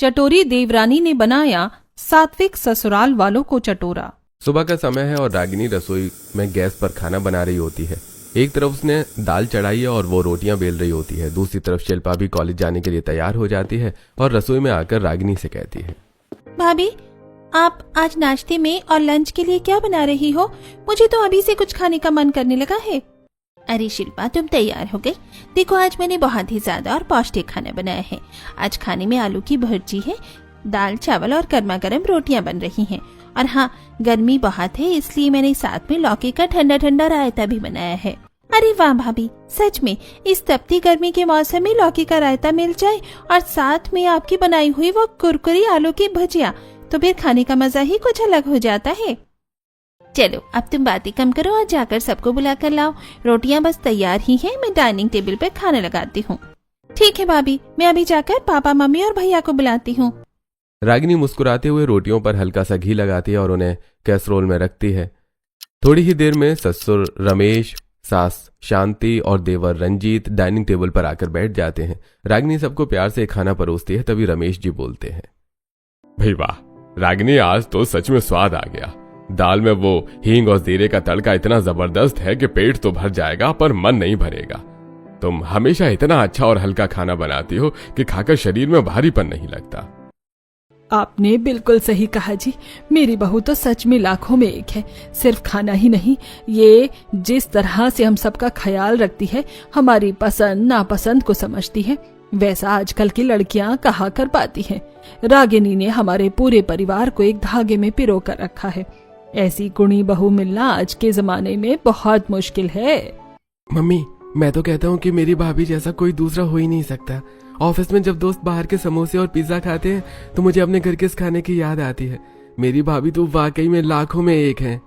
चटोरी देवरानी ने बनाया सात्विक ससुराल वालों को चटोरा। सुबह का समय है और रागिनी रसोई में गैस पर खाना बना रही होती है। एक तरफ उसने दाल चढ़ाई है और वो रोटियां बेल रही होती है। दूसरी तरफ शिल्पा भी कॉलेज जाने के लिए तैयार हो जाती है और रसोई में आकर रागिनी से कहती है, भाभी आप आज नाश्ते में और लंच के लिए क्या बना रही हो? मुझे तो अभी से कुछ खाने का मन करने लगा है। अरे शिल्पा तुम तैयार हो गई? देखो आज मैंने बहुत ही ज्यादा और पौष्टिक खाना बनाया है। आज खाने में आलू की भुर्जी है, दाल चावल और गर्मा गर्म रोटियां बन रही हैं। और हाँ, गर्मी बहुत है इसलिए मैंने साथ में लौकी का ठंडा ठंडा रायता भी बनाया है। अरे वाह भाभी, सच में इस तपती गर्मी के मौसम में लौकी का रायता मिल जाए और साथ में आपकी बनाई हुई वो कुरकुरी आलू की भुजिया, तो फिर खाने का मजा ही कुछ अलग हो जाता है। चलो अब तुम बातें कम करो और जाकर सबको बुला कर लाओ। रोटियां बस तैयार ही हैं, मैं डाइनिंग टेबल पर खाना लगाती हूँ। ठीक है भाभी, मैं अभी जाकर पापा मम्मी और भैया को बुलाती हूँ। रागिनी मुस्कुराते हुए रोटियों पर हल्का सा घी लगाती है और उन्हें कैसरोल में रखती है। थोड़ी ही देर में ससुर रमेश, सास शांति और देवर रंजीत डाइनिंग टेबल पर आकर बैठ जाते हैं। रागिनी सबको प्यार से खाना परोसती है। तभी रमेश जी बोलते हैं, भाई वाह रागिनी, आज तो सच में स्वाद आ गया। दाल में वो हींग और जीरे का तड़का इतना जबरदस्त है कि पेट तो भर जाएगा पर मन नहीं भरेगा। तुम हमेशा इतना अच्छा और हल्का खाना बनाती हो कि खाकर शरीर में भारीपन नहीं लगता। आपने बिल्कुल सही कहा जी। मेरी बहू तो सच में लाखों में एक है। सिर्फ खाना ही नहीं, ये जिस तरह से हम सबका ख्याल रखती है, हमारी पसंद नापसंद को समझती है, वैसा आजकल की लड़कियां कहाँ कर पाती हैं। रागिनी ने हमारे पूरे परिवार को एक धागे में पिरो कर रखा है। ऐसी गुणी बहू मिलना आज के जमाने में बहुत मुश्किल है। मम्मी मैं तो कहता हूँ कि मेरी भाभी जैसा कोई दूसरा हो ही नहीं सकता। ऑफिस में जब दोस्त बाहर के समोसे और पिज्जा खाते हैं तो मुझे अपने घर के इस खाने की याद आती है। मेरी भाभी तो वाकई में लाखों में एक है।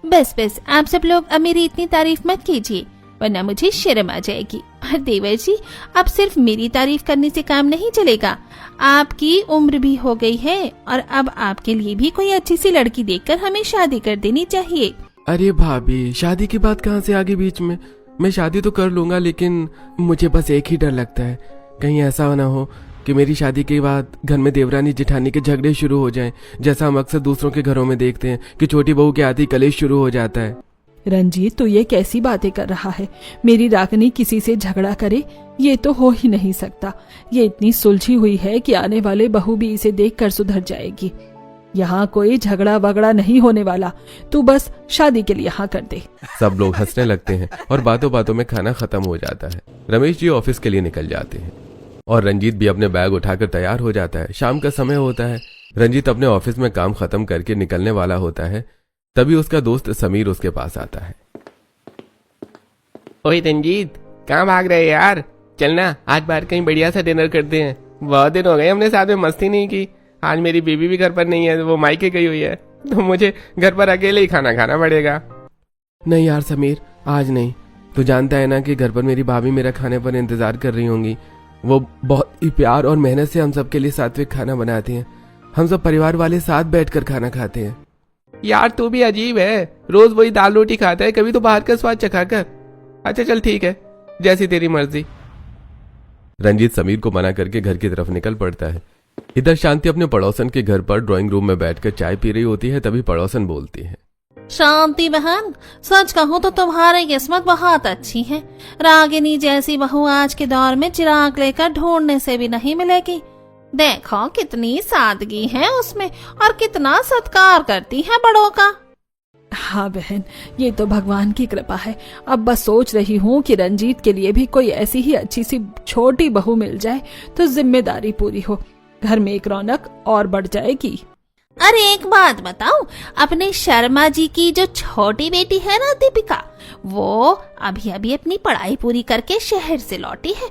बस बस आप सब लोग अब मेरी इतनी तारीफ मत कीजिए, वरना मुझे शर्म आ जाएगी। और देवर जी, अब सिर्फ मेरी तारीफ करने से काम नहीं चलेगा। आपकी उम्र भी हो गई है और अब आपके लिए भी कोई अच्छी सी लड़की देखकर हमें शादी कर देनी चाहिए। अरे भाभी, शादी की बात कहाँ से आगे बीच में? मैं शादी तो कर लूंगा, लेकिन मुझे बस एक ही डर लगता है, कहीं ऐसा ना हो कि मेरी शादी के बाद घर में देवरानी जेठानी के झगड़े शुरू हो जाएं, जैसा हम अक्सर दूसरों के घरों में देखते हैं कि छोटी बहू के आते ही कलेश शुरू हो जाता है। रंजीत, तू ये कैसी बातें कर रहा है? मेरी रागिनी किसी से झगड़ा करे, ये तो हो ही नहीं सकता। ये इतनी सुलझी हुई है कि आने वाले बहू भी इसे देखकर सुधर जाएगी। यहाँ कोई झगड़ा वगड़ा नहीं होने वाला, तू बस शादी के लिए हाँ कर दे। सब लोग हंसने लगते हैं और बातों बातों में खाना खत्म हो जाता है। रमेश जी ऑफिस के लिए निकल जाते हैं और रंजीत भी अपने बैग उठाकर तैयार हो जाता है। शाम का समय होता है। रंजीत अपने ऑफिस में काम खत्म करके निकलने वाला होता है, तभी उसका दोस्त समीर उसके पास आता है। ओए रंजीत, कहाँ भाग रहे यार? चलना आज बाहर कहीं बढ़िया सा डिनर करते हैं। बहुत दिन हो गए हमने साथ में मस्ती नहीं की। आज मेरी बीबी भी घर पर नहीं है, वो मायके गई हुई है, तो मुझे घर पर अकेले ही खाना खाना पड़ेगा। नहीं यार समीर, आज नहीं। तू जानता है ना कि घर पर मेरी भाभी मेरा खाने पर इंतजार कर रही होंगी। वो बहुत ही प्यार और मेहनत से हम सब के लिए सात्विक खाना बनाती हैं। हम सब परिवार वाले साथ बैठकर खाना खाते हैं। यार तू भी अजीब है, रोज वही दाल रोटी खाता है, कभी तो बाहर का स्वाद चखा कर। अच्छा चल ठीक है, जैसी तेरी मर्जी। रंजीत समीर को मना करके घर की तरफ निकल पड़ता है। इधर शांति अपने पड़ोसन के घर पर ड्राइंग रूम में बैठकर चाय पी रही होती है। तभी पड़ोसन बोलती है, शांति बहन, सच कहूँ तो तुम्हारी किस्मत बहुत अच्छी है। रागिनी जैसी बहू आज के दौर में चिराग लेकर ढूंढने से भी नहीं मिलेगी। देखो कितनी सादगी है उसमें और कितना सत्कार करती है बड़ों का। हाँ बहन, ये तो भगवान की कृपा है। अब बस सोच रही हूँ कि रंजीत के लिए भी कोई ऐसी ही अच्छी सी छोटी बहू मिल जाए तो जिम्मेदारी पूरी हो, घर में एक रौनक और बढ़ जाएगी। अरे एक बात बताऊं, अपने शर्मा जी की जो छोटी बेटी है ना दीपिका, वो अभी अभी अपनी पढ़ाई पूरी करके शहर से लौटी है।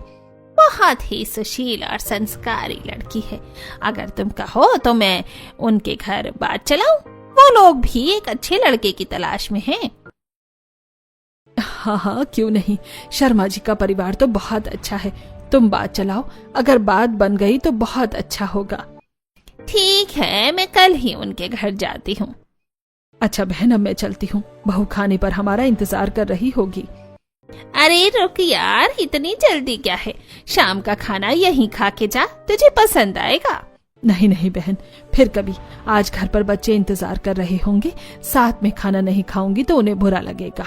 बहुत ही सुशील और संस्कारी लड़की है। अगर तुम कहो तो मैं उनके घर बात चलाऊं, वो लोग भी एक अच्छे लड़के की तलाश में हैं। हाँ हाँ क्यों नहीं, शर्मा जी का परिवार तो बहुत अच्छा है। तुम बात चलाओ, अगर बात बन गई तो बहुत अच्छा होगा। ठीक है, मैं कल ही उनके घर जाती हूँ। अच्छा बहन, अब मैं चलती हूँ, बहू खाने पर हमारा इंतजार कर रही होगी। अरे रुक यार, इतनी जल्दी क्या है? शाम का खाना यहीं खा के जा, तुझे पसंद आएगा। नहीं नहीं बहन, फिर कभी। आज घर पर बच्चे इंतजार कर रहे होंगे, साथ में खाना नहीं खाऊंगी तो उन्हें बुरा लगेगा।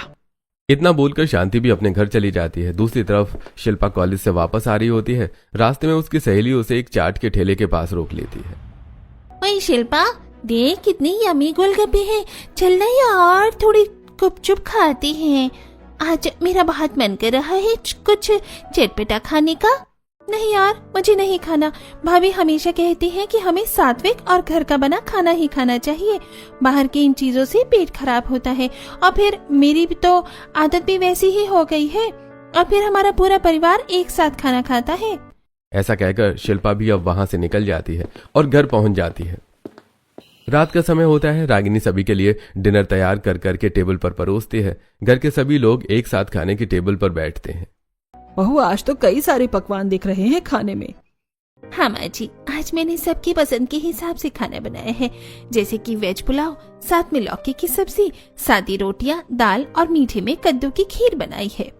इतना बोलकर शांति भी अपने घर चली जाती है। दूसरी तरफ शिल्पा कॉलेज से वापस आ रही होती है। रास्ते में उसकी सहेली उसे एक चाट के ठेले के पास रोक लेती है। ओए शिल्पा, देख कितनी यमी गोलगप्पे हैं, चल ना यार थोड़ी गुपचुप खाते हैं। आज मेरा बहुत मन कर रहा है कुछ चटपटा खाने का। नहीं यार, मुझे नहीं खाना। भाभी हमेशा कहती हैं कि हमें सात्विक और घर का बना खाना ही खाना चाहिए। बाहर की इन चीजों से पेट खराब होता है, और फिर मेरी भी तो आदत भी वैसी ही हो गई है, और फिर हमारा पूरा परिवार एक साथ खाना खाता है। ऐसा कहकर शिल्पा भी अब वहां से निकल जाती है और घर पहुंच जाती है। रात का समय होता है। रागिनी सभी के लिए डिनर तैयार कर करके टेबल पर परोसती है। घर के सभी लोग एक साथ खाने की टेबल पर बैठते हैं। बहू, आज तो कई सारे पकवान दिख रहे हैं खाने में। हाँ माँ जी, आज मैंने सबकी पसंद के हिसाब से खाना बनाया है, जैसे कि वेज पुलाव, साथ में लौकी की सब्जी, सादी रोटियां, दाल और मीठे में कद्दू की खीर बनाई है।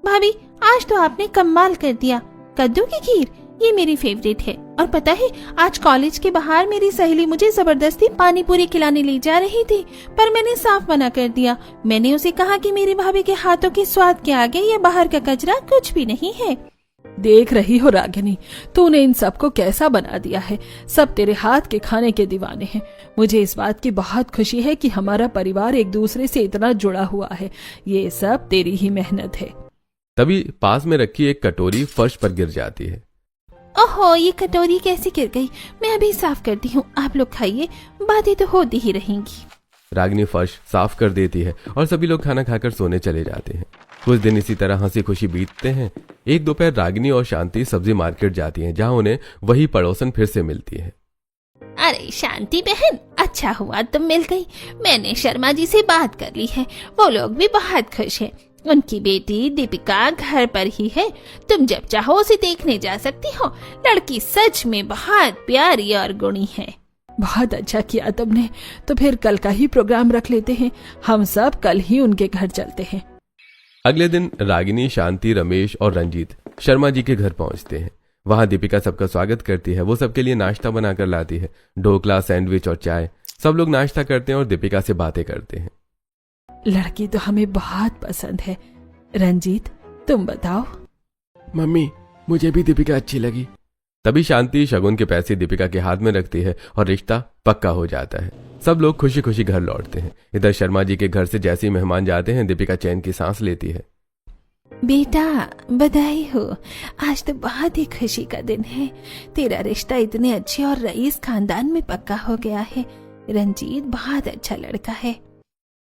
भाभी, आज तो आपने कमाल कर दिया। कद्दू की खीर ये मेरी फेवरेट है। और पता है, आज कॉलेज के बाहर मेरी सहेली मुझे जबरदस्ती पानी पूरी खिलाने ले जा रही थी, पर मैंने साफ मना कर दिया। मैंने उसे कहा कि मेरी भाभी के हाथों के स्वाद के आगे ये बाहर का कचरा कुछ भी नहीं है। देख रही हो रागिनी, तूने इन सबको कैसा बना दिया है। सब तेरे हाथ के खाने के दीवाने हैं। मुझे इस बात की बहुत खुशी है कि हमारा परिवार एक दूसरे से इतना जुड़ा हुआ है। ये सब तेरी ही मेहनत है। तभी पास में रखी एक कटोरी फर्श पर गिर जाती है। ओहो, ये कटोरी कैसे गिर गई? मैं अभी साफ करती हूँ, आप लोग खाइए, बातें तो होती ही रहेंगी। रागिनी फर्श साफ कर देती है और सभी लोग खाना खाकर सोने चले जाते हैं। कुछ दिन इसी तरह हंसी खुशी बीतते हैं। एक दोपहर रागिनी और शांति सब्जी मार्केट जाती हैं, जहां उन्हें वही पड़ोसन फिर से मिलती है। अरे शांति बहन, अच्छा हुआ तुम मिल गई। मैंने शर्मा जी से बात कर ली है, वो लोग भी बहुत खुश हैं। उनकी बेटी दीपिका घर पर ही है, तुम जब चाहो उसे देखने जा सकती हो। लड़की सच में बहुत प्यारी और गुणी है। बहुत अच्छा किया तुमने। तो फिर कल का ही प्रोग्राम रख लेते हैं, हम सब कल ही उनके घर चलते हैं। अगले दिन रागिनी, शांति, रमेश और रंजीत शर्मा जी के घर पहुंचते हैं। वहां दीपिका सबका स्वागत करती है। वो सबके लिए नाश्ता बनाकर लाती है, ढोकला, सैंडविच और चाय। सब लोग नाश्ता करते हैं और दीपिका से बातें करते हैं। लड़की तो हमें बहुत पसंद है। रंजीत, तुम बताओ। मम्मी, मुझे भी दीपिका अच्छी लगी। तभी शांति शगुन के पैसे दीपिका के हाथ में रखती है और रिश्ता पक्का हो जाता है। सब लोग खुशी खुशी घर लौटते हैं। इधर शर्मा जी के घर से जैसे ही मेहमान जाते हैं, दीपिका चैन की सांस लेती है। बेटा, बधाई हो, आज तो बहुत ही खुशी का दिन है। तेरा रिश्ता इतने अच्छे और रईस खानदान में पक्का हो गया है। रंजीत बहुत अच्छा लड़का है।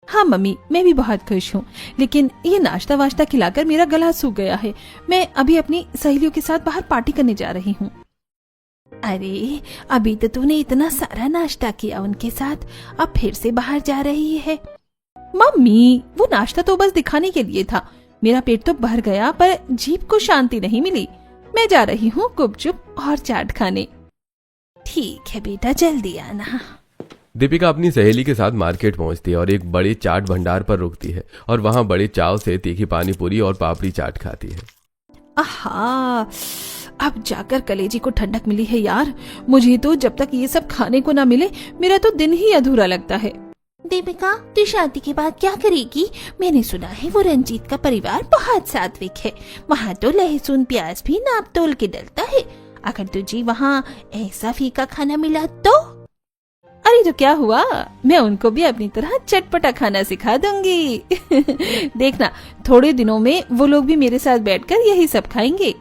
हाँ मम्मी, मैं भी बहुत खुश हूँ, लेकिन ये नाश्ता वाश्ता खिलाकर मेरा गला सूख गया है। मैं अभी अपनी सहेलियों के साथ बाहर पार्टी करने जा रही हूँ। अरे, अभी तो तूने इतना सारा नाश्ता किया उनके साथ, अब फिर से बाहर जा रही है। मम्मी, वो नाश्ता तो बस दिखाने के लिए था। मेरा पेट तो भर गया, पर जीभ को शांति नहीं मिली। मैं जा रही हूँ गुपचुप और चाट खाने। ठीक है बेटा, जल्दी आना। दीपिका अपनी सहेली के साथ मार्केट पहुंचती है और एक बड़े चाट भंडार पर रुकती है और वहां बड़े चाव से तीखी पानी पूरी और पापड़ी चाट खाती है। आहा, अब जाकर कलेजी को ठंडक मिली है यार। मुझे तो जब तक ये सब खाने को ना मिले, मेरा तो दिन ही अधूरा लगता है। दीपिका, तू शादी के बाद क्या करेगी? मैंने सुना है वो रंजीत का परिवार बहुत सात्विक है। वहाँ तो लहसुन प्याज भी नाप तोल के डलता है। अगर तुझे वहाँ ऐसा फीका खाना मिला तो? अरे तो क्या हुआ, मैं उनको भी अपनी तरह चटपटा खाना सिखा दूंगी। देखना, थोड़े दिनों में वो लोग भी मेरे साथ बैठकर यही सब खाएंगे।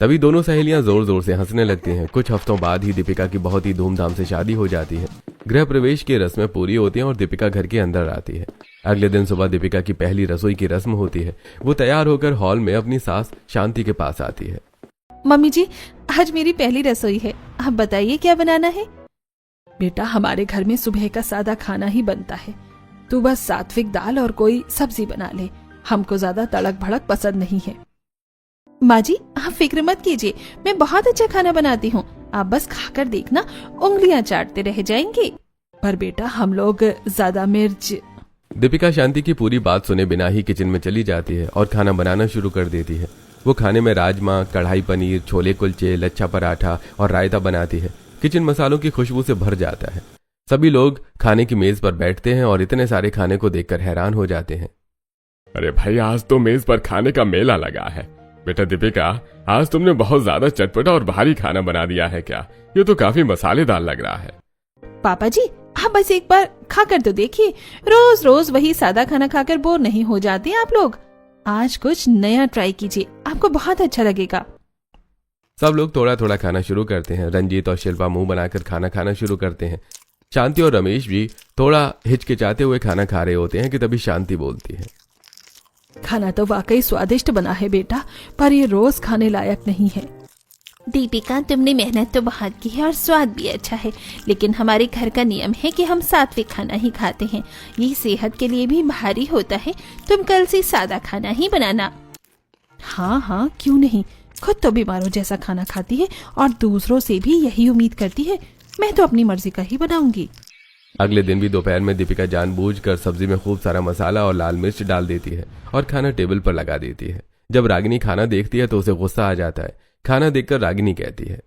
तभी दोनों सहेलियां जोर जोर से हंसने लगती हैं। कुछ हफ्तों बाद ही दीपिका की बहुत ही धूमधाम से शादी हो जाती है। गृह प्रवेश की रस्में पूरी होती हैं और दीपिका घर के अंदर आती है। अगले दिन सुबह दीपिका की पहली रसोई की रस्म होती है। वो तैयार होकर हॉल में अपनी सास शांति के पास आती है। मम्मी जी, आज मेरी पहली रसोई है, आप बताइए क्या बनाना है? बेटा, हमारे घर में सुबह का सादा खाना ही बनता है। तू बस सात्विक दाल और कोई सब्जी बना ले। हमको ज्यादा तड़क भड़क पसंद नहीं है। माँ जी, आप फिक्र मत कीजिए, मैं बहुत अच्छा खाना बनाती हूँ। आप बस खाकर देखना, उंगलियां चाटते रह जाएंगे। पर बेटा, हम लोग ज्यादा मिर्च। दीपिका शांति की पूरी बात सुने बिना ही किचन में चली जाती है और खाना बनाना शुरू कर देती है। वो खाने में राजमा, कढ़ाई पनीर, छोले कुलचे, लच्छा पराठा और रायता बनाती है। किचन मसालों की खुशबू से भर जाता है। सभी लोग खाने की मेज पर बैठते हैं और इतने सारे खाने को देखकर हैरान हो जाते हैं। अरे भाई, आज तो मेज पर खाने का मेला लगा है। बेटा दीपिका, आज तुमने बहुत ज्यादा चटपटा और भारी खाना बना दिया है क्या? ये तो काफी मसालेदार लग रहा है। पापा जी, आप बस एक बार खाकर तो देखिए। रोज रोज वही सादा खाना खाकर बोर नहीं हो जाते आप लोग? आज कुछ नया ट्राई कीजिए, आपको बहुत अच्छा लगेगा। सब लोग थोड़ा थोड़ा खाना शुरू करते हैं। रंजीत और शिल्पा मुंह बनाकर खाना खाना शुरू करते हैं। शांति और रमेश भी थोड़ा हिचकिचाते हुए खाना खा रहे होते हैं कि तभी शांति बोलती है। खाना तो वाकई स्वादिष्ट बना है बेटा, पर ये रोज खाने लायक नहीं है। दीपिका, तुमने मेहनत तो बहुत की है और स्वाद भी अच्छा है, लेकिन हमारे घर का नियम है कि हम सात्विक खाना ही खाते हैं। ये सेहत के लिए भी भारी होता है। तुम कल से सादा खाना ही बनाना। हाँ हाँ, क्यों नहीं। खुद तो बीमारों जैसा खाना खाती है और दूसरों से भी यही उम्मीद करती है। मैं तो अपनी मर्जी का ही बनाऊंगी। अगले दिन भी दोपहर में दीपिका जानबूझकर सब्जी में खूब सारा मसाला और लाल मिर्च डाल देती है और खाना टेबल पर लगा देती है। जब रागिनी खाना देखती है तो उसे गुस्सा आ जाता है। खाना देखकर रागिनी कहती है,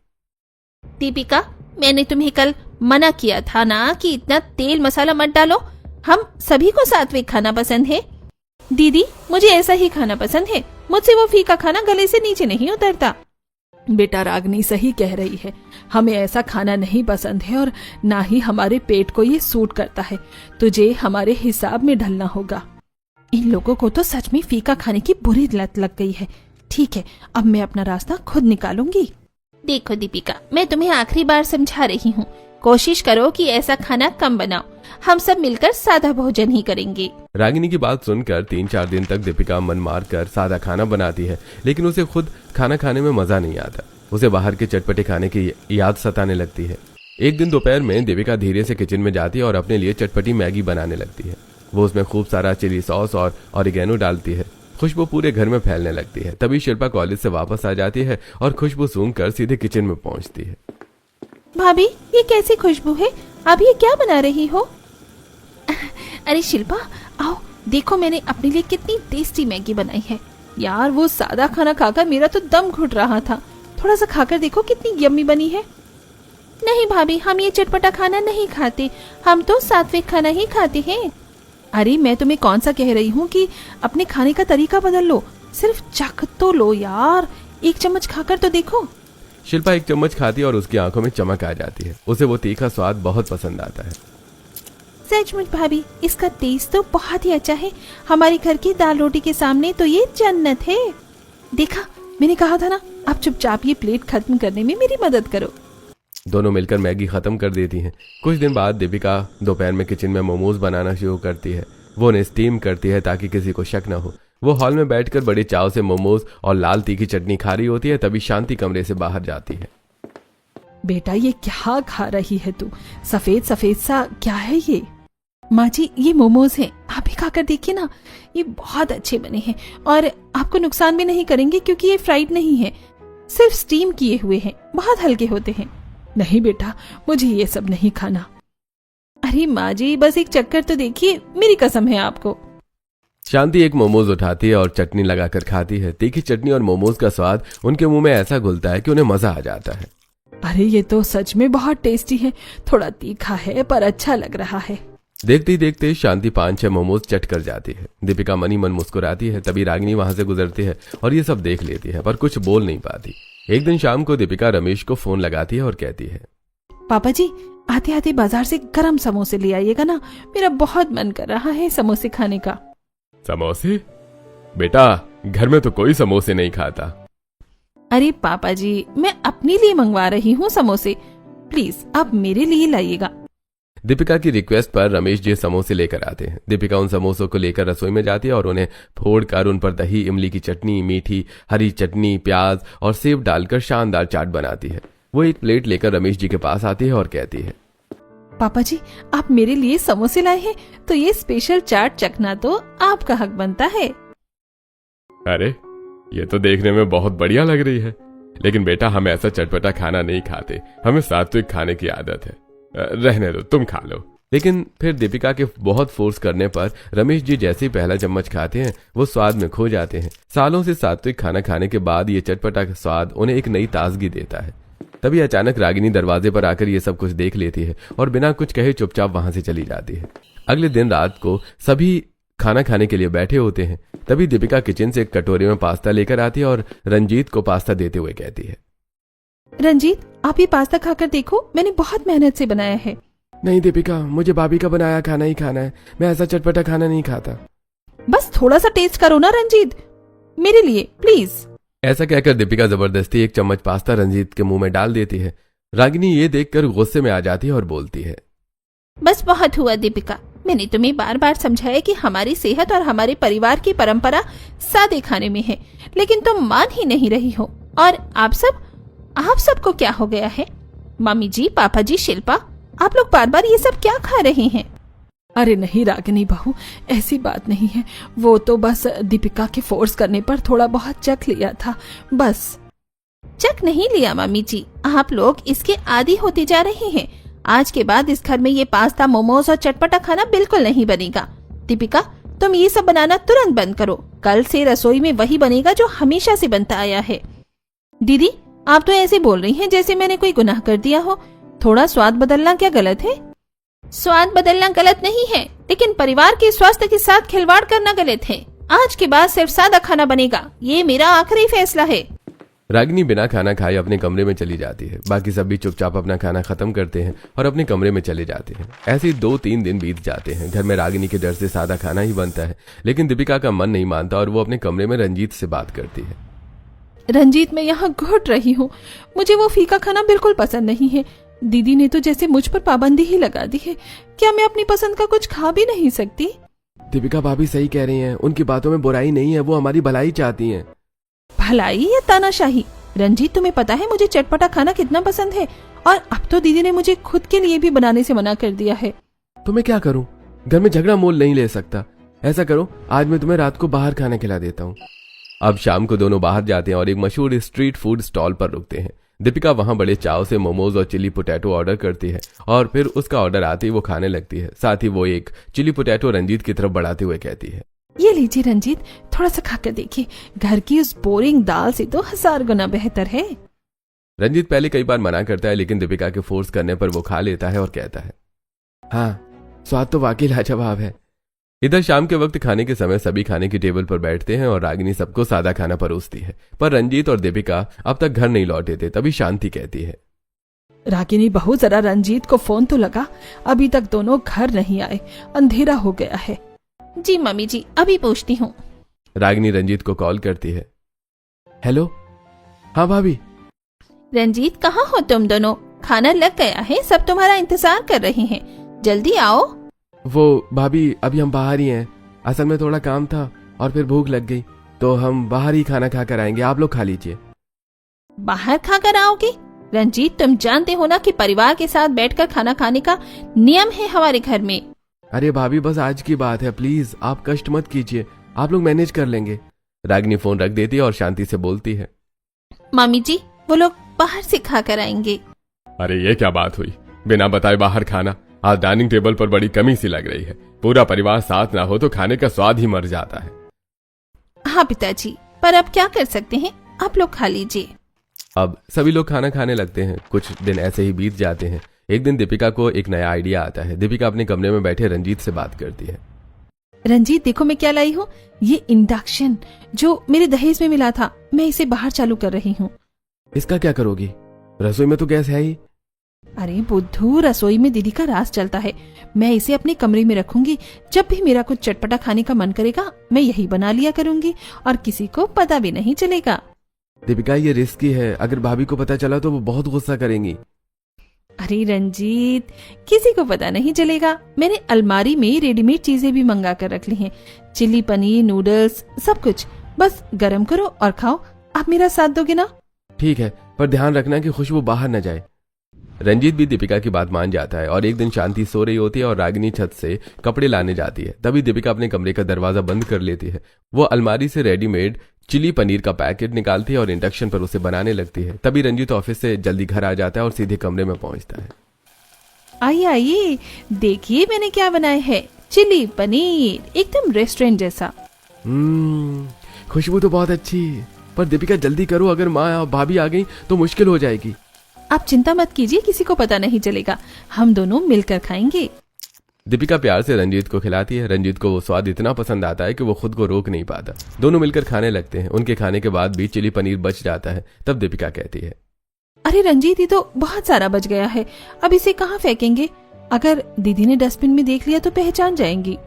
दीपिका, मैंने तुम्हें कल मना किया था ना कि इतना तेल मसाला मत डालो। हम सभी को सात्विक खाना पसंद है। दीदी, मुझे ऐसा ही खाना पसंद है। मुझसे वो फीका खाना गले से नीचे नहीं उतरता। बेटा, रागनी सही कह रही है। हमें ऐसा खाना नहीं पसंद है और ना ही हमारे पेट को ये सूट करता है। तुझे हमारे हिसाब में ढलना होगा। इन लोगों को तो सच में फीका खाने की बुरी लत लग गई है। ठीक है, अब मैं अपना रास्ता खुद निकालूंगी। देखो दीपिका, मैं तुम्हें आखिरी बार समझा रही हूँ। कोशिश करो कि ऐसा खाना कम बनाओ। हम सब मिलकर सादा भोजन ही करेंगे। रागिनी की बात सुनकर 3-4 दिन तक दीपिका मन मार कर सादा खाना बनाती है, लेकिन उसे खुद खाना खाने में मजा नहीं आता। उसे बाहर के चटपटे खाने की याद सताने लगती है। एक दिन दोपहर में दीपिका धीरे से किचन में जाती है और अपने लिए चटपटी मैगी बनाने लगती है। वो उसमें खूब सारा चिली सॉस और ऑरिगेनो डालती है। खुशबू पूरे घर में फैलने लगती है। तभी शिल्पा कॉलेज से वापस आ जाती है और खुशबू सूंघकर सीधे किचन में पहुंचती है। भाभी, ये कैसी खुशबू है? आप ये क्या बना रही हो? अरे शिल्पा, आओ देखो, मैंने अपने लिए कितनी टेस्टी मैगी बनाई है। यार, वो सादा खाना खाकर मेरा तो दम घुट रहा था। थोड़ा सा खाकर देखो कितनी यम्मी बनी है। नहीं भाभी, हम ये चटपटा खाना नहीं खाते। हम तो सात्विक खाना ही खाते हैं। अरे, मैं तुम्हें कौन सा कह रही हूँ कि अपने खाने का तरीका बदल लो। सिर्फ चख तो लो यार, 1 चम्मच खाकर तो देखो। शिल्पा 1 चम्मच खाती है और उसकी आंखों में चमक आ जाती है। उसे वो तीखा स्वाद बहुत पसंद आता है। सचमुच भाभी, इसका टेस्ट तो बहुत ही अच्छा है। हमारे घर की दाल रोटी के सामने तो ये जन्नत है। देखा, मैंने कहा था ना। अब चुपचाप ये प्लेट खत्म करने में मेरी मदद करो। दोनों मिलकर मैगी खत्म कर देती हैं। कुछ दिन बाद दीपिका दोपहर में किचन में मोमोज बनाना शुरू करती है। वो उन्हें स्टीम करती है ताकि किसी को शक न हो। वो हॉल में बैठकर बड़े चाव से मोमोज और लाल तीखी चटनी खा रही होती है। तभी शांति कमरे से बाहर जाती है। बेटा, ये क्या खा रही है तू? सफेद सफेद सा क्या है ये? माँ जी, ये मोमोज हैं। आप भी खाकर देखिए ना, ये बहुत अच्छे बने हैं और आपको नुकसान भी नहीं करेंगे क्योंकि ये फ्राइड नहीं है, सिर्फ स्टीम किए हुए हैं। बहुत हल्के होते हैं। नहीं बेटा, मुझे ये सब नहीं खाना। अरे माँ जी, बस एक चक्कर तो देखिए, मेरी कसम है आपको। शांति एक मोमोज उठाती है और चटनी लगाकर खाती है। तीखी चटनी और मोमोज का स्वाद उनके मुंह में ऐसा घुलता है कि उन्हें मजा आ जाता है। अरे, ये तो सच में बहुत टेस्टी है। थोड़ा तीखा है पर अच्छा लग रहा है। देखते ही देखते शांति 5-6 मोमोज चट कर जाती है। दीपिका मनी मन मुस्कुराती है। तभी रागिनी वहां से गुजरती है और ये सब देख लेती है, पर कुछ बोल नहीं पाती। एक दिन शाम को दीपिका रमेश को फोन लगाती है और कहती है, पापा जी, आते आते बाजार से गरम समोसे ले आइएगा ना। मेरा बहुत मन कर रहा है समोसे खाने का। समोसे? बेटा, घर में तो कोई समोसे नहीं खाता। अरे पापा जी, मैं अपने लिए मंगवा रही हूँ समोसे। प्लीज आप मेरे लिए लाइएगा। दीपिका की रिक्वेस्ट पर रमेश जी समोसे लेकर आते हैं। दीपिका उन समोसों को लेकर रसोई में जाती है और उन्हें फोड़कर उन पर दही, इमली की चटनी, मीठी हरी चटनी, प्याज और सेव डालकर शानदार चाट बनाती है। वो एक प्लेट लेकर रमेश जी के पास आती है और कहती है, पापा जी, आप मेरे लिए समोसे लाए हैं तो ये स्पेशल चाट चखना तो आपका हक बनता है। अरे, ये तो देखने में बहुत बढ़िया लग रही है, लेकिन बेटा, हम ऐसा चटपटा खाना नहीं खाते। हमें सात्विक खाने की आदत है। रहने दो, तुम खा लो। लेकिन फिर दीपिका के बहुत फोर्स करने पर रमेश जी जैसे ही पहला चम्मच खाते हैं वो स्वाद में खो जाते हैं। सालों से सात्विक खाना खाने के बाद ये चटपटा स्वाद उन्हें एक नई ताजगी देता है। तभी अचानक रागिनी दरवाजे पर आकर ये सब कुछ देख लेती है और बिना कुछ कहे चुपचाप वहां से चली जाती है। अगले दिन रात को सभी खाना खाने के लिए बैठे होते हैं। तभी दीपिका किचन से एक कटोरे में पास्ता लेकर आती है और रंजीत को पास्ता देते हुए कहती है, रंजीत, आप ये पास्ता खाकर देखो, मैंने बहुत मेहनत से बनाया है। नहीं दीपिका, मुझे भाभी का बनाया खाना ही खाना है, मैं ऐसा चटपटा खाना नहीं खाता। बस थोड़ा सा टेस्ट करो ना रंजीत, मेरे लिए प्लीज। ऐसा कहकर दीपिका जबरदस्ती एक चम्मच पास्ता रंजीत के मुंह में डाल देती है। रागिनी ये देखकर गुस्से में आ जाती है और बोलती है, बस बहुत हुआ दीपिका, मैंने तुम्हें बार बार समझाया कि हमारी सेहत और हमारे परिवार की परंपरा सादे खाने में है, लेकिन तुम मान ही नहीं रही हो। और आप सबको क्या हो गया है? मम्मी जी, पापा जी, शिल्पा, आप लोग बार बार ये सब क्या खा रहे हैं? अरे नहीं रागिनी बहू, ऐसी बात नहीं है, वो तो बस दीपिका के फोर्स करने पर थोड़ा बहुत चख लिया था, बस। चख नहीं लिया मम्मी जी, आप लोग इसके आदी होते जा रहे हैं। आज के बाद इस घर में ये पास्ता, मोमोज और चटपटा खाना बिल्कुल नहीं बनेगा। दीपिका, तुम ये सब बनाना तुरंत बंद करो। कल से रसोई में वही बनेगा जो हमेशा से बनता आया है। दीदी, आप तो ऐसे बोल रही हैं जैसे मैंने कोई गुनाह कर दिया हो। थोड़ा स्वाद बदलना क्या गलत है? स्वाद बदलना गलत नहीं है, लेकिन परिवार के स्वास्थ्य के साथ खिलवाड़ करना गलत है। आज के बाद सिर्फ सादा खाना बनेगा, ये मेरा आखिरी फैसला है। रागिनी बिना खाना खाए अपने कमरे में चली जाती है। बाकी सब भी चुपचाप अपना खाना खत्म करते हैं और अपने कमरे में चले जाते हैं। ऐसे ही 2-3 दिन बीत जाते हैं। घर में रागिनी के डर से सादा खाना ही बनता है, लेकिन दीपिका का मन नहीं मानता और वो अपने कमरे में रंजीत से बात करती है। रंजीत, मैं यहाँ घुट रही हूँ, मुझे वो फीका खाना बिल्कुल पसंद नहीं है। दीदी ने तो जैसे मुझ पर पाबंदी ही लगा दी है। क्या मैं अपनी पसंद का कुछ खा भी नहीं सकती? दीपिका भाभी सही कह रही हैं, उनकी बातों में बुराई नहीं है, वो हमारी भलाई चाहती हैं। भलाई या तानाशाही? रंजीत, तुम्हें पता है मुझे चटपटा खाना कितना पसंद है, और अब तो दीदी ने मुझे खुद के लिए भी बनाने से मना कर दिया है। तो मैं क्या करूं? घर में झगड़ा मोल नहीं ले सकता। ऐसा करो, आज मैं तुम्हें रात को बाहर खाना खिला देता हूँ। अब शाम को दोनों बाहर जाते हैं और एक मशहूर स्ट्रीट फूड स्टॉल पर रुकते हैं। दीपिका वहां बड़े चाव से मोमोज और चिली पोटैटो ऑर्डर करती है और फिर उसका ऑर्डर आते ही वो खाने लगती है। साथ ही वो एक चिली पोटैटो रंजीत की तरफ बढ़ाते हुए कहती है, ये लीजिए रंजीत, थोड़ा सा खाकर देखिए, घर की उस बोरिंग दाल से तो 1000 गुना बेहतर है। रंजीत पहले कई बार मना करता है, लेकिन दीपिका के फोर्स करने पर वो खा लेता है और कहता है, हाँ, स्वाद तो वाकई लाजवाब है। इधर शाम के वक्त खाने के समय सभी खाने की टेबल पर बैठते हैं और रागिनी सबको सादा खाना परोसती है। पर रंजीत और दीपिका अब तक घर नहीं लौटे थे। तभी शांति कहती है, रागिनी बहू, जरा रंजीत को फोन तो लगा, अभी तक दोनों घर नहीं आए, अंधेरा हो गया है। जी मम्मी जी, अभी पूछती हूँ। रागिनी रंजीत को कॉल करती है। हेलो, हाँ भाभी। रंजीत, कहाँ हो तुम दोनों? खाना लग गया है, सब तुम्हारा इंतजार कर रहे हैं, जल्दी आओ। वो भाभी, अभी हम बाहर ही हैं, असल में थोड़ा काम था और फिर भूख लग गई, तो हम बाहर ही खाना खा कर आएंगे, आप लोग खा लीजिए। बाहर खाकर आओगे? रंजीत, तुम जानते हो ना कि परिवार के साथ बैठकर खाना खाने का नियम है हमारे घर में। अरे भाभी, बस आज की बात है, प्लीज आप कष्ट मत कीजिए, आप लोग मैनेज कर लेंगे। रागिनी फोन रख देती है और शांति से बोलती है, मम्मी जी, वो लोग बाहर से खा कर आएंगे। अरे ये क्या बात हुई, बिना बताए बाहर खाना? आज डाइनिंग टेबल पर बड़ी कमी सी लग रही है। पूरा परिवार साथ ना हो तो खाने का स्वाद ही मर जाता है। हाँ पिताजी, पर अब क्या कर सकते हैं, आप लोग खा लीजिए। अब सभी लोग खाना खाने लगते हैं। कुछ दिन ऐसे ही बीत जाते हैं। एक दिन दीपिका को एक नया आइडिया आता है। दीपिका अपने कमरे में बैठे रंजीत से बात करती है। रंजीत, देखो मैं क्या लाई हूँ, ये इंडक्शन जो मेरे दहेज में मिला था, मैं इसे बाहर चालू कर रही हूँ। इसका क्या करोगी? रसोई में तो गैस है ही। अरे बुद्धू, रसोई में दीदी का राज चलता है, मैं इसे अपने कमरे में रखूंगी। जब भी मेरा कुछ चटपटा खाने का मन करेगा, मैं यही बना लिया करूंगी और किसी को पता भी नहीं चलेगा। दीपिका, ये रिस्की है, अगर भाभी को पता चला तो वो बहुत गुस्सा करेंगी। अरे रंजीत, किसी को पता नहीं चलेगा। मैंने अलमारी में रेडीमेड चीजें भी मंगा कर रख ली हैं, चिली पनीर, नूडल्स, सब कुछ। बस गरम करो और खाओ। आप मेरा साथ दोगे ना? ठीक है, पर ध्यान रखना कि खुशबू बाहर न जाए। रंजीत भी दीपिका की बात मान जाता है और एक दिन शांति सो रही होती है और रागिनी छत से कपड़े लाने जाती है। तभी दीपिका अपने कमरे का दरवाजा बंद कर लेती है। वो अलमारी से रेडीमेड चिली पनीर का पैकेट निकालती है और इंडक्शन पर उसे बनाने लगती है। तभी रंजीत ऑफिस से जल्दी घर आ जाता है और सीधे कमरे में पहुंचता है। आइए आइए, देखिए मैंने क्या बनाया है, चिली पनीर, एकदम रेस्टोरेंट जैसा। खुशबू तो बहुत अच्छी है, पर दीपिका जल्दी करो, अगर माँ और भाभी आ गई तो मुश्किल हो जाएगी। आप चिंता मत कीजिए, किसी को पता नहीं चलेगा, हम दोनों मिलकर खाएंगे। दीपिका प्यार से रंजीत को खिलाती है। रंजीत को वो स्वाद इतना पसंद आता है कि वो खुद को रोक नहीं पाता। दोनों मिलकर खाने लगते हैं। उनके खाने के बाद भी चिली पनीर बच जाता है। तब दीपिका कहती है, अरे रंजीत, ये तो बहुत सारा बच गया है, अब इसे कहाँ फेंकेंगे? अगर दीदी ने डस्टबिन में देख लिया तो पहचान जाएंगी।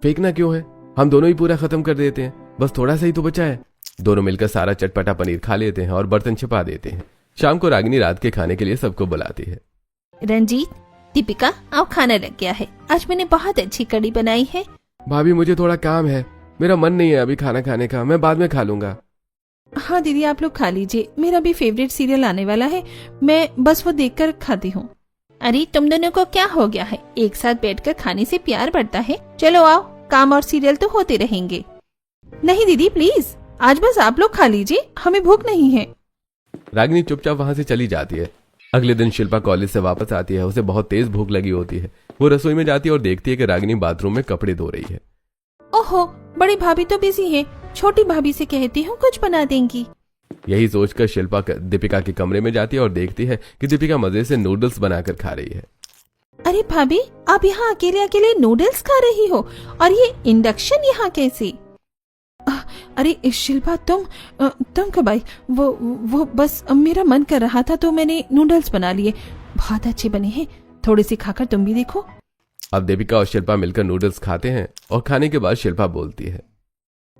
फेंकना क्यों है, हम दोनों ही पूरा खत्म कर देते हैं, बस थोड़ा सा ही तो बचा है। दोनों मिलकर सारा चटपटा पनीर खा लेते हैं और बर्तन छिपा देते हैं। शाम को रागिनी रात के खाने के लिए सबको बुलाती है। रंजीत, दीपिका, आओ, खाना लग गया है। आज मैंने बहुत अच्छी कढ़ी बनाई है। भाभी मुझे थोड़ा काम है, मेरा मन नहीं है अभी खाना खाने का, मैं बाद में खा लूंगा। हाँ दीदी, आप लोग खा लीजिए, मेरा भी फेवरेट सीरियल आने वाला है, मैं बस वो देखकर खाती हूँ। अरे तुम दोनों को क्या हो गया है, एक साथ बैठकर खाने से प्यार बढ़ता है। चलो आओ, काम और सीरियल तो होते रहेंगे। नहीं दीदी प्लीज, आज बस आप लोग खा लीजिए, हमें भूख नहीं है। रागिनी चुपचाप वहां से चली जाती है। अगले दिन शिल्पा कॉलेज से वापस आती है। उसे बहुत तेज भूख लगी होती है। वो रसोई में जाती है और देखती है कि रागिनी बाथरूम में कपड़े धो रही है। ओहो, बड़ी भाभी तो बिजी है, छोटी भाभी से कहती हूँ कुछ बना देंगी। यही सोचकर शिल्पा दीपिका के कमरे में जाती है और देखती है कि दीपिका मजे से नूडल्स बनाकर खा रही है। अरे भाभी, आप यहाँ अकेले अकेले नूडल्स खा रही हो, और ये इंडक्शन यहाँ कैसे? अरे शिल्पा, तुम कब आई? वो बस मेरा मन कर रहा था तो मैंने नूडल्स बना लिए, बहुत अच्छे बने हैं, थोड़े से खाकर तुम भी देखो। अब दीपिका और शिल्पा मिलकर नूडल्स खाते हैं और खाने के बाद शिल्पा बोलती है,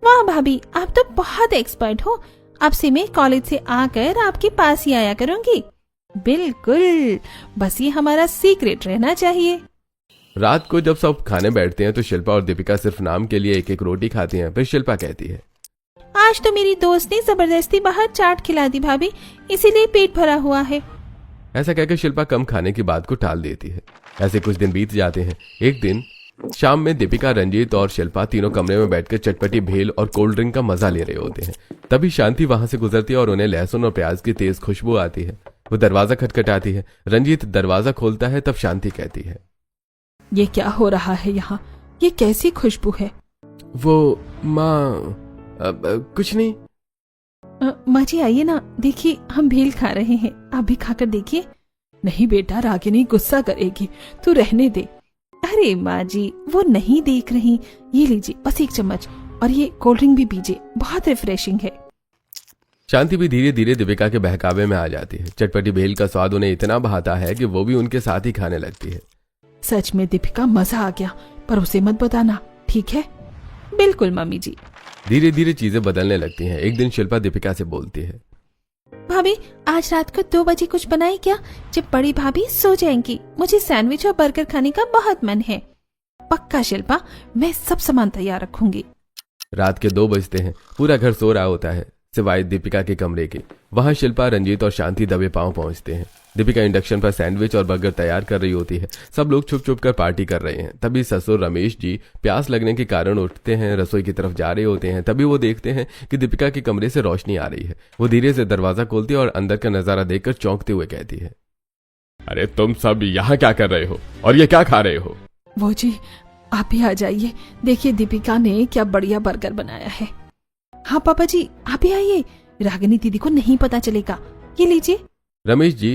वाह भाभी, आप तो बहुत एक्सपर्ट हो, अब से मैं कॉलेज से आकर आपके पास ही आया करूंगी। बिल्कुल, बस ये हमारा सीक्रेट रहना चाहिए। रात को जब सब खाने बैठते हैं तो शिल्पा और दीपिका सिर्फ नाम के लिए एक एक रोटी खाती हैं। फिर शिल्पा कहती है, आज तो मेरी दोस्त ने जबरदस्ती बाहर चाट खिला दी भाभी, इसीलिए पेट भरा हुआ है। ऐसा कहकर शिल्पा कम खाने की बात को टाल देती है। ऐसे कुछ दिन बीत जाते हैं। एक दिन शाम में दीपिका, रंजीत और शिल्पा तीनों कमरे में बैठकर चटपटी भेल और कोल्ड ड्रिंक का मजा ले रहे होते हैं। तभी शांति वहां से गुजरती है और उन्हें लहसुन और प्याज की तेज खुशबू आती है। वो दरवाजा खटखटाती है। रंजीत दरवाजा खोलता है। तब शांति कहती है, ये क्या हो रहा है यहाँ, ये कैसी खुशबू है? वो माँ, कुछ नहीं। माँ जी आइए ना, देखिए हम भेल खा रहे हैं, आप भी खाकर देखिए। नहीं बेटा, रागिनी गुस्सा करेगी, तू रहने दे। अरे माँ जी, वो नहीं देख रही, ये लीजिए बस एक चम्मच, और ये कोल्ड ड्रिंक भी पीजिए, बहुत रिफ्रेशिंग है। शांति भी धीरे धीरे दीपिका के बहकावे में आ जाती है। चटपटी भेल का स्वाद उन्हें इतना भाता है कि वो भी उनके साथ ही खाने लगती है। सच में दीपिका, मजा आ गया, पर उसे मत बताना, ठीक है? बिल्कुल मम्मी जी। धीरे धीरे चीजें बदलने लगती हैं। एक दिन शिल्पा दीपिका से बोलती है, भाभी, आज रात को 2 बजे कुछ बनाई क्या? जब बड़ी भाभी सो जाएंगी, मुझे सैंडविच और बर्गर खाने का बहुत मन है। पक्का शिल्पा, मैं सब सामान तैयार रखूंगी। रात के 2 बजते हैं। पूरा घर सो रहा होता है सिवाय दीपिका के कमरे के। वहां शिल्पा, रंजीत और शांति दबे पांव पहुंचते हैं। दीपिका इंडक्शन पर सैंडविच और बर्गर तैयार कर रही होती है। सब लोग छुप छुप कर पार्टी कर रहे हैं। तभी ससुर रमेश जी प्यास लगने के कारण उठते हैं, रसोई की तरफ जा रहे होते हैं। तभी वो देखते हैं कि दीपिका के कमरे से रोशनी आ रही है। वो धीरे से दरवाजा खोलती है और अंदर का नजारा देखकर चौंकते हुए कहती है, अरे तुम सब यहाँ क्या कर रहे हो और ये क्या खा रहे हो? वो जी, आप भी आ जाइए, देखिए दीपिका ने क्या बढ़िया बर्गर बनाया है। हाँ पापा जी, आप भी आइए, रागिनी दीदी को नहीं पता चलेगा, ये लीजिए। रमेश जी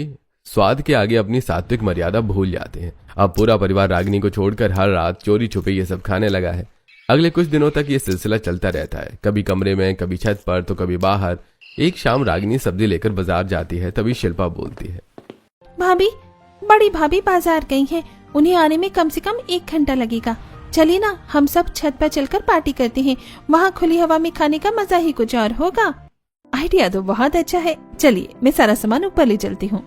स्वाद के आगे अपनी सात्विक मर्यादा भूल जाते हैं। अब पूरा परिवार रागिनी को छोड़कर हर रात चोरी छुपे ये सब खाने लगा है। अगले कुछ दिनों तक ये सिलसिला चलता रहता है, कभी कमरे में, कभी छत पर, तो कभी बाहर। एक शाम रागिनी सब्जी लेकर बाजार जाती है। तभी शिल्पा बोलती है, भाभी, बड़ी भाभी बाजार गई हैं, उन्हें आने में कम से कम 1 घंटा लगेगा। चलिए ना, हम सब छत पर चलकर पार्टी करते हैं, वहाँ खुली हवा में खाने का मजा ही कुछ और होगा। आइडिया तो बहुत अच्छा है, चलिए मैं सारा सामान ऊपर ले चलती हूँ।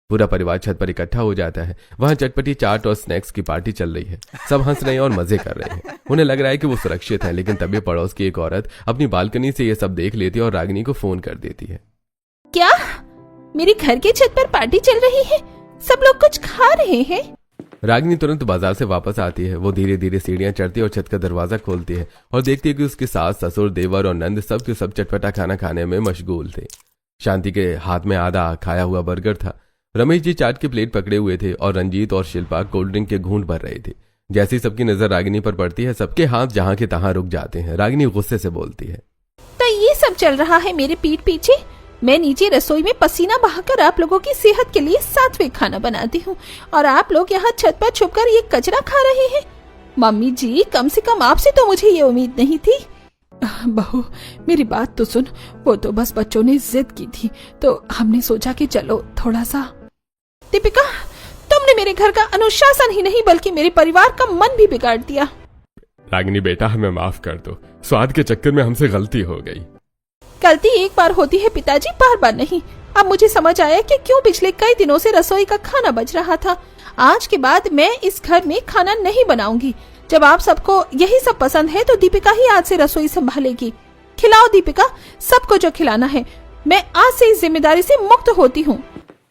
पूरा परिवार छत पर इकट्ठा हो जाता है। वहाँ चटपटी चाट और स्नैक्स की पार्टी चल रही है। सब हंस रहे हैं और मजे कर रहे हैं। उन्हें लग रहा है कि वो सुरक्षित हैं। लेकिन तभी पड़ोस की एक औरत अपनी बालकनी से ये सब देख लेती है और रागिनी को फोन कर देती है। क्या मेरे घर के छत पर पार्टी चल रही है? सब लोग कुछ खा रहे हैं? रागिनी तुरंत बाजार से वापस आती है। वो धीरे धीरे सीढ़ियां चढ़ती है और छत का दरवाजा खोलती है और देखती है कि उसके सास, ससुर, देवर और नंद सब के सब चटपटा खाना खाने में मशगूल थे। शांति के हाथ में आधा खाया हुआ बर्गर था। रमेश जी चाट की प्लेट पकड़े हुए थे और रंजीत और शिल्पा कोल्ड ड्रिंक के घूंट भर रहे थे। जैसे ही सबकी नजर रागिनी पर पड़ती है, सबके हाथ जहां के तहां रुक जाते हैं। रागिनी गुस्से से बोलती है, तो ये सब चल रहा है मेरे पीठ पीछे। मैं नीचे रसोई में पसीना बहाकर आप लोगों की सेहत के लिए सात्विक खाना बनाती हूँ और आप लोग यहाँ छत पर छुपकर ये कचरा खा रहे हैं। मम्मी जी, कम से कम आपसे तो मुझे ये उम्मीद नहीं थी। बहू, मेरी बात तो सुन। वो तो बस बच्चों ने जिद की थी तो हमने सोचा कि चलो थोड़ा सा। दीपिका, तुमने मेरे घर का अनुशासन ही नहीं बल्कि मेरे परिवार का मन भी बिगाड़ दिया। रागिनी बेटा, हमें माफ कर दो। स्वाद के चक्कर में हमसे गलती हो गई। गलती एक बार होती है पिताजी, बार बार नहीं। अब मुझे समझ आया कि क्यों पिछले कई दिनों से रसोई का खाना बच रहा था। आज के बाद मैं इस घर में खाना नहीं बनाऊंगी। जब आप सबको यही सब पसंद है तो दीपिका ही आज से रसोई संभालेगी। खिलाओ दीपिका, सबको जो खिलाना है। मैं आज से इस जिम्मेदारी से मुक्त होती हूँ।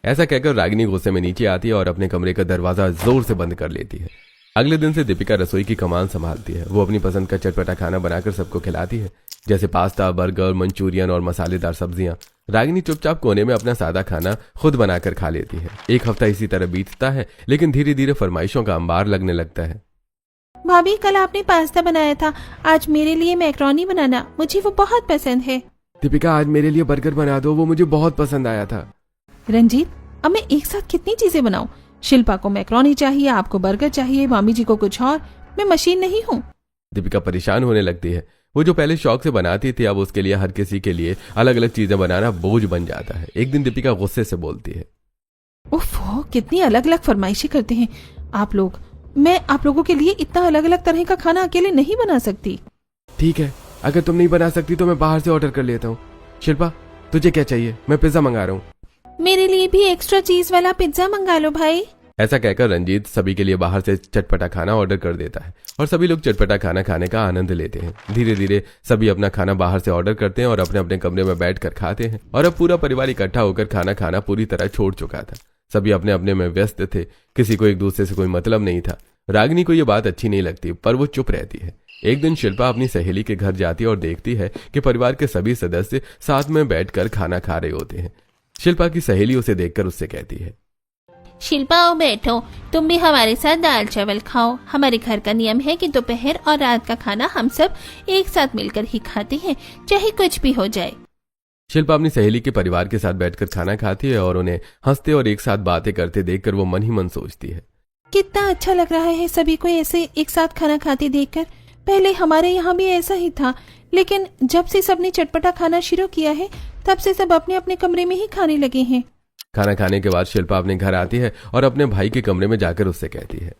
ऐसा कहकर रागिनी गुस्से में नीचे आती है और अपने कमरे का दरवाजा जोर से बंद कर लेती है। अगले दिन से दीपिका रसोई की कमान संभालती है। वो अपनी पसंद का चटपटा खाना बनाकर सबको खिलाती है, जैसे पास्ता, बर्गर, मंचूरियन और मसालेदार सब्जियां। रागिनी चुपचाप कोने में अपना सादा खाना खुद बनाकर खा लेती है। एक हफ्ता इसी तरह बीतता है, लेकिन धीरे धीरे फरमाइशों का अंबार लगने लगता है। भाभी, कल आपने पास्ता बनाया था, आज मेरे लिए मैक्रोनी बनाना, मुझे वो बहुत पसंद है। दीपिका, आज मेरे लिए बर्गर बना दो, वो मुझे बहुत पसंद आया था। रंजीत, अब मैं एक साथ कितनी चीजें बनाऊं? शिल्पा को मैक्रोनी चाहिए, आपको बर्गर चाहिए, मामी जी को कुछ और। मैं मशीन नहीं हूँ। दीपिका परेशान होने लगती है। वो जो पहले शौक से बनाती थी, अब उसके लिए हर किसी के लिए अलग अलग चीजें बनाना बोझ बन जाता है। एक दिन दीपिका गुस्से से बोलती है, उफ, कितनी अलग अलग फरमाइशें करते हैं आप लोग। मैं आप लोगों के लिए इतना अलग अलग तरह का खाना अकेले नहीं बना सकती। ठीक है, अगर तुम नहीं बना सकती तो मैं बाहर से ऑर्डर कर लेता हूँ। शिल्पा, तुझे क्या चाहिए? मैं पिज्जा मंगा रहा हूँ। मेरे लिए भी एक्स्ट्रा चीज वाला पिज्जा मंगा लो भाई। ऐसा कहकर रंजीत सभी के लिए बाहर से चटपटा खाना ऑर्डर कर देता है और सभी लोग चटपटा खाना खाने का आनंद लेते हैं। धीरे धीरे सभी अपना खाना बाहर से ऑर्डर करते हैं और अपने अपने कमरे में बैठकर खाते हैं। और अब पूरा परिवार इकट्ठा होकर खाना खाना पूरी तरह छोड़ चुका था। सभी अपने अपने में व्यस्त थे, किसी को एक दूसरे से कोई मतलब नहीं था। रागिनी को यह बात अच्छी नहीं लगती, पर वो चुप रहती है। एक दिन शिल्पा अपनी सहेली के घर जाती है और देखती है कि परिवार के सभी सदस्य साथ में बैठकर खाना खा रहे होते हैं। शिल्पा की सहेली उसे देखकर उससे कहती है, शिल्पा, आओ बैठो, तुम भी हमारे साथ दाल चावल खाओ। हमारे घर का नियम है कि दोपहर और रात का खाना हम सब एक साथ मिलकर ही खाते हैं, चाहे कुछ भी हो जाए। शिल्पा अपनी सहेली के परिवार के साथ बैठकर खाना खाती है और उन्हें हंसते और एक साथ बातें करते देखकर वो मन ही मन सोचती है, कितना अच्छा लग रहा है सभी को ऐसे एक साथ खाना खाते देखकर। पहले हमारे यहाँ भी ऐसा ही था, लेकिन जब से सबने चटपटा खाना शुरू किया है तब से सब अपने अपने कमरे में ही खाने लगे हैं। खाना खाने के बाद शिल्पा अपने घर आती है और अपने भाई के कमरे में जाकर उससे कहती है,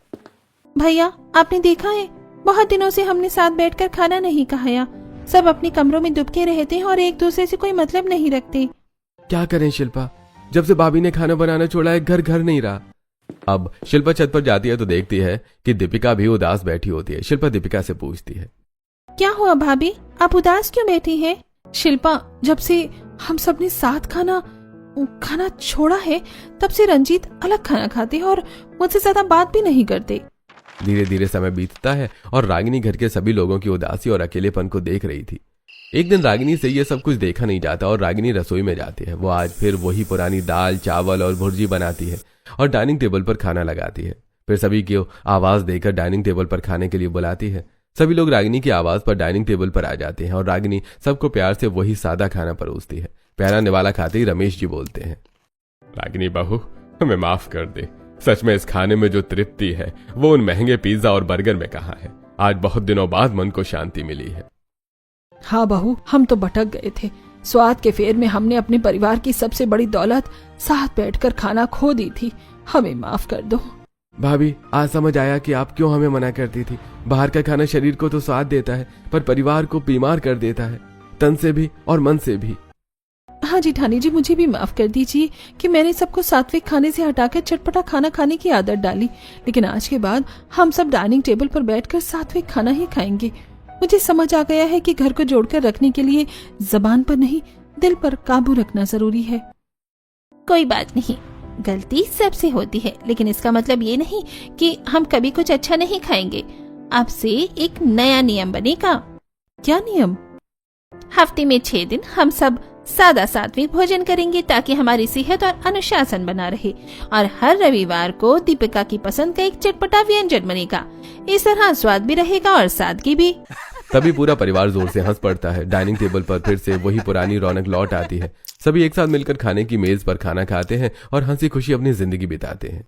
भैया, आपने देखा है, बहुत दिनों से हमने साथ बैठकर खाना नहीं खाया। सब अपने कमरों में दुबके रहते हैं और एक दूसरे से कोई मतलब नहीं रखते। क्या करें शिल्पा, जब से भाभी ने खाना बनाना छोड़ा है घर घर नहीं रहा। अब शिल्पा छत पर जाती है तो देखती है कि दीपिका भी उदास बैठी होती है। शिल्पा दीपिका से पूछती है, क्या हुआ भाभी, आप उदास क्यों बैठी हैं? शिल्पा, जब से हम सबने साथ खाना छोड़ा है तब से रंजीत अलग खाना खाते हैं और मुझसे ज्यादा बात भी नहीं करते। धीरे धीरे समय बीतता है और रागिनी घर के सभी लोगों की उदासी और अकेलेपन को देख रही थी। एक दिन रागिनी से यह सब कुछ देखा नहीं जाता और रागिनी रसोई में जाती है। वो आज फिर वही पुरानी दाल, चावल और भुर्जी बनाती है और डाइनिंग टेबल पर खाना लगाती है। फिर सभी की आवाज देकर डाइनिंग टेबल पर खाने के लिए बुलाती है। सभी लोग रागिनी की आवाज पर डाइनिंग टेबल पर आ जाते हैं और रागिनी सबको प्यार से वही सादा खाना परोसती है। प्यारा निवाला खाते ही रमेश जी बोलते हैं, रागिनी बहू, हमें माफ कर दे। सच में इस खाने में जो तृप्ति है वो उन महंगे पिज्जा और बर्गर में कहाँ है। आज बहुत दिनों बाद मन को शांति मिली है। हाँ बहू, हम तो भटक गए थे। स्वाद के फेर में हमने अपने परिवार की सबसे बड़ी दौलत साथ बैठकर खाना खो दी थी। हमें माफ कर दो। भाभी, आज समझ आया कि आप क्यों हमें मना करती थी। बाहर का खाना शरीर को तो स्वाद देता है पर परिवार को बीमार कर देता है, तन से भी और मन से भी। हाँ जेठानी जी, मुझे भी माफ कर दीजिए कि मैंने सबको सात्विक खाने से हटाकर चटपटा खाना खाने की आदत डाली। लेकिन आज के बाद हम सब डाइनिंग टेबल पर बैठकर सात्विक खाना ही खाएंगे। मुझे समझ आ गया है कि घर को जोड़कर रखने के लिए जबान पर नहीं, दिल पर काबू रखना जरूरी है। कोई बात नहीं, गलती सबसे होती है, लेकिन इसका मतलब ये नहीं कि हम कभी कुछ अच्छा नहीं खाएंगे। अब से एक नया नियम बनेगा। क्या नियम? हफ्ते में 6 दिन हम सब सादा सात्विक भोजन करेंगे ताकि हमारी सेहत और अनुशासन बना रहे। और हर रविवार को दीपिका की पसंद का एक चटपटा व्यंजन बनेगा। इस तरह स्वाद भी रहेगा और सादगी भी। तभी पूरा परिवार जोर से हंस पड़ता है। डाइनिंग टेबल पर फिर से वही पुरानी रौनक लौट आती है। सभी एक साथ मिलकर खाने की मेज पर खाना खाते हैं और हंसी खुशी अपनी जिंदगी बिताते हैं।